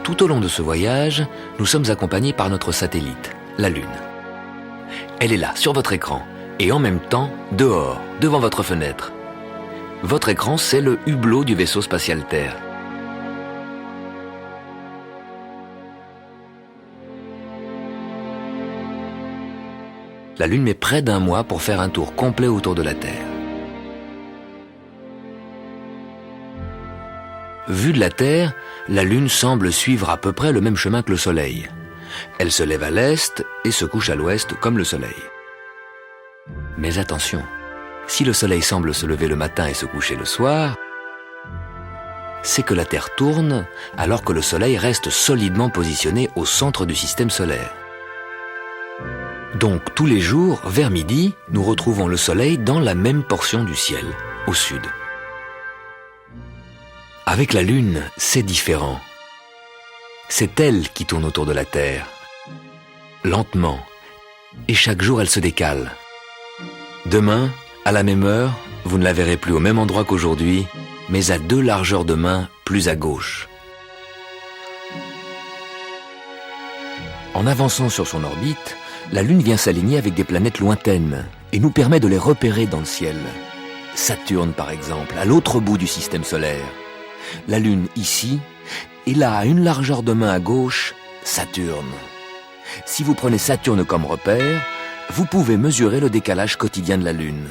Tout au long de ce voyage, nous sommes accompagnés par notre satellite, la Lune. Elle est là, sur votre écran, et en même temps, dehors, devant votre fenêtre. Votre écran, c'est le hublot du vaisseau spatial Terre. La Lune met près d'un mois pour faire un tour complet autour de la Terre. Vue de la Terre, la Lune semble suivre à peu près le même chemin que le Soleil. Elle se lève à l'est et se couche à l'ouest comme le Soleil. Mais attention, si le Soleil semble se lever le matin et se coucher le soir, c'est que la Terre tourne alors que le Soleil reste solidement positionné au centre du système solaire. Donc tous les jours, vers midi, nous retrouvons le Soleil dans la même portion du ciel, au sud. Avec la Lune, c'est différent. C'est elle qui tourne autour de la Terre, lentement, et chaque jour elle se décale. Demain, à la même heure, vous ne la verrez plus au même endroit qu'aujourd'hui, mais à 2 largeurs de main plus à gauche. En avançant sur son orbite, la Lune vient s'aligner avec des planètes lointaines et nous permet de les repérer dans le ciel. Saturne, par exemple, à l'autre bout du système solaire. La Lune ici, et là, à 1 largeur de main à gauche, Saturne. Si vous prenez Saturne comme repère, vous pouvez mesurer le décalage quotidien de la Lune.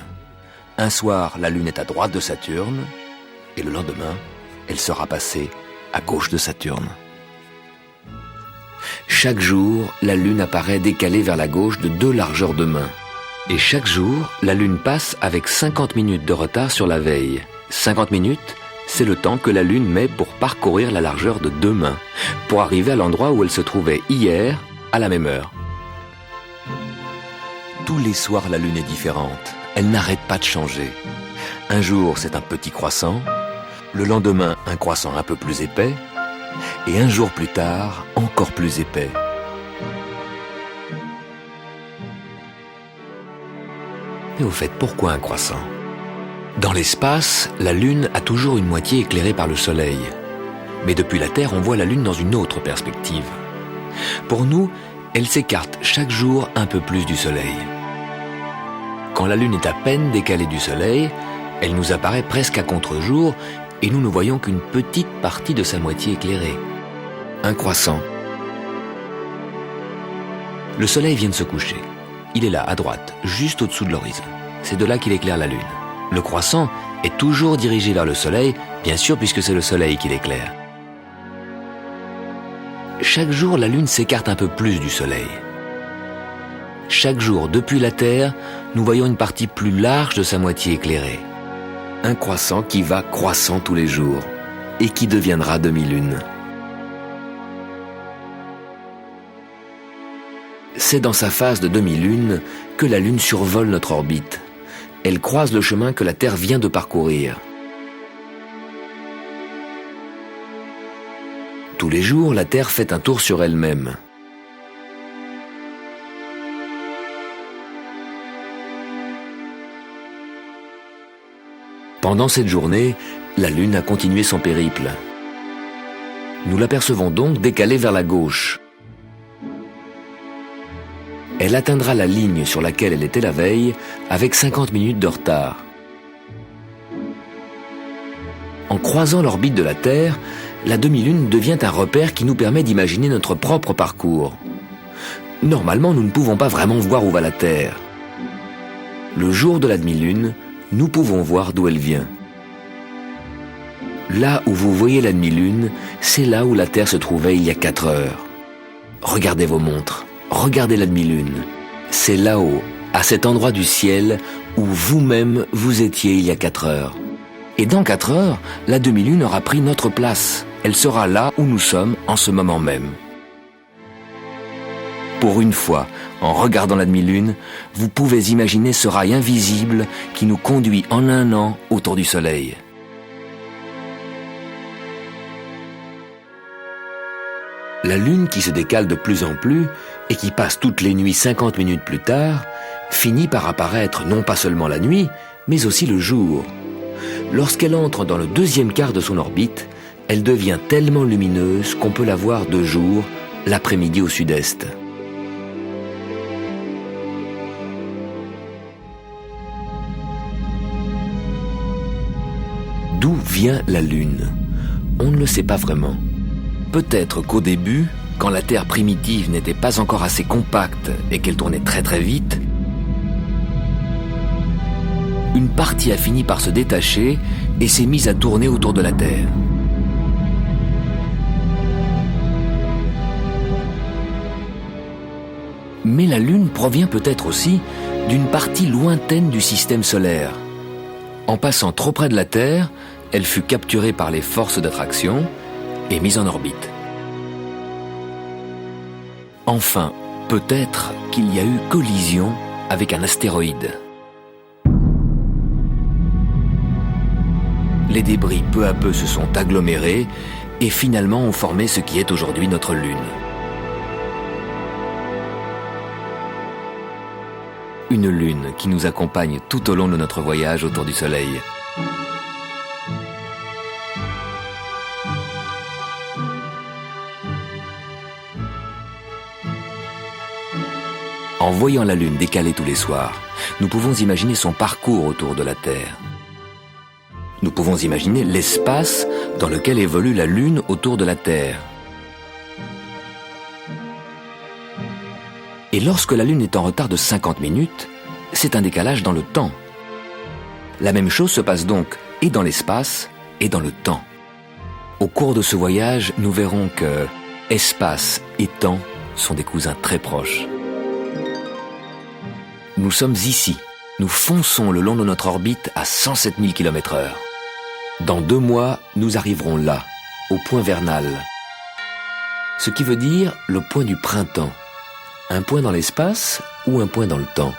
Un soir, la Lune est à droite de Saturne, et le lendemain, elle sera passée à gauche de Saturne. Chaque jour, la Lune apparaît décalée vers la gauche de 2 largeurs de main. Et chaque jour, la Lune passe avec 50 minutes de retard sur la veille. 50 minutes, c'est le temps que la Lune met pour parcourir la largeur de 2 mains, pour arriver à l'endroit où elle se trouvait hier, à la même heure. Tous les soirs, la Lune est différente. Elle n'arrête pas de changer. Un jour, c'est un petit croissant. Le lendemain, un croissant un peu plus épais. Et un jour plus tard, encore plus épais. Mais au fait, pourquoi un croissant ? Dans l'espace, la Lune a toujours une moitié éclairée par le Soleil. Mais depuis la Terre, on voit la Lune dans une autre perspective. Pour nous, elle s'écarte chaque jour un peu plus du Soleil. Quand la Lune est à peine décalée du Soleil, elle nous apparaît presque à contre-jour et nous ne voyons qu'une petite partie de sa moitié éclairée. Un croissant. Le Soleil vient de se coucher. Il est là, à droite, juste au-dessous de l'horizon. C'est de là qu'il éclaire la Lune. Le croissant est toujours dirigé vers le Soleil, bien sûr puisque c'est le Soleil qui l'éclaire. Chaque jour, la Lune s'écarte un peu plus du Soleil. Chaque jour, depuis la Terre, nous voyons une partie plus large de sa moitié éclairée. Un croissant qui va croissant tous les jours et qui deviendra demi-lune. C'est dans sa phase de demi-lune que la Lune survole notre orbite. Elle croise le chemin que la Terre vient de parcourir. Tous les jours, la Terre fait un tour sur elle-même. Pendant cette journée, la Lune a continué son périple. Nous l'apercevons donc décalée vers la gauche. Elle atteindra la ligne sur laquelle elle était la veille avec 50 minutes de retard. En croisant l'orbite de la Terre, la demi-lune devient un repère qui nous permet d'imaginer notre propre parcours. Normalement, nous ne pouvons pas vraiment voir où va la Terre. Le jour de la demi-lune, nous pouvons voir d'où elle vient. Là où vous voyez la demi-lune, c'est là où la Terre se trouvait il y a 4 heures. Regardez vos montres, regardez la demi-lune. C'est là-haut, à cet endroit du ciel, où vous-même vous étiez il y a 4 heures. Et dans 4 heures, la demi-lune aura pris notre place. Elle sera là où nous sommes en ce moment même. Pour une fois, en regardant la demi-lune, vous pouvez imaginer ce rail invisible qui nous conduit en un an autour du Soleil. La Lune qui se décale de plus en plus et qui passe toutes les nuits 50 minutes plus tard, finit par apparaître non pas seulement la nuit, mais aussi le jour. Lorsqu'elle entre dans le 2e quart de son orbite, Elle devient tellement lumineuse qu'on peut la voir de jour, l'après-midi au sud-est. D'où vient la Lune? On ne le sait pas vraiment. Peut-être qu'au début, quand la Terre primitive n'était pas encore assez compacte et qu'elle tournait très très vite, une partie a fini par se détacher et s'est mise à tourner autour de la Terre. Mais la Lune provient peut-être aussi d'une partie lointaine du système solaire. En passant trop près de la Terre, elle fut capturée par les forces d'attraction et mise en orbite. Enfin, peut-être qu'il y a eu collision avec un astéroïde. Les débris peu à peu se sont agglomérés et finalement ont formé ce qui est aujourd'hui notre Lune. Une Lune qui nous accompagne tout au long de notre voyage autour du Soleil. En voyant la Lune décalée tous les soirs, nous pouvons imaginer son parcours autour de la Terre. Nous pouvons imaginer l'espace dans lequel évolue la Lune autour de la Terre. Et lorsque la Lune est en retard de 50 minutes, c'est un décalage dans le temps. La même chose se passe donc et dans l'espace et dans le temps. Au cours de ce voyage, nous verrons que espace et temps sont des cousins très proches. Nous sommes ici. Nous fonçons le long de notre orbite à 107 000 km/h. Dans 2 mois, nous arriverons là, au point vernal. Ce qui veut dire le point du printemps. Un point dans l'espace ou un point dans le temps.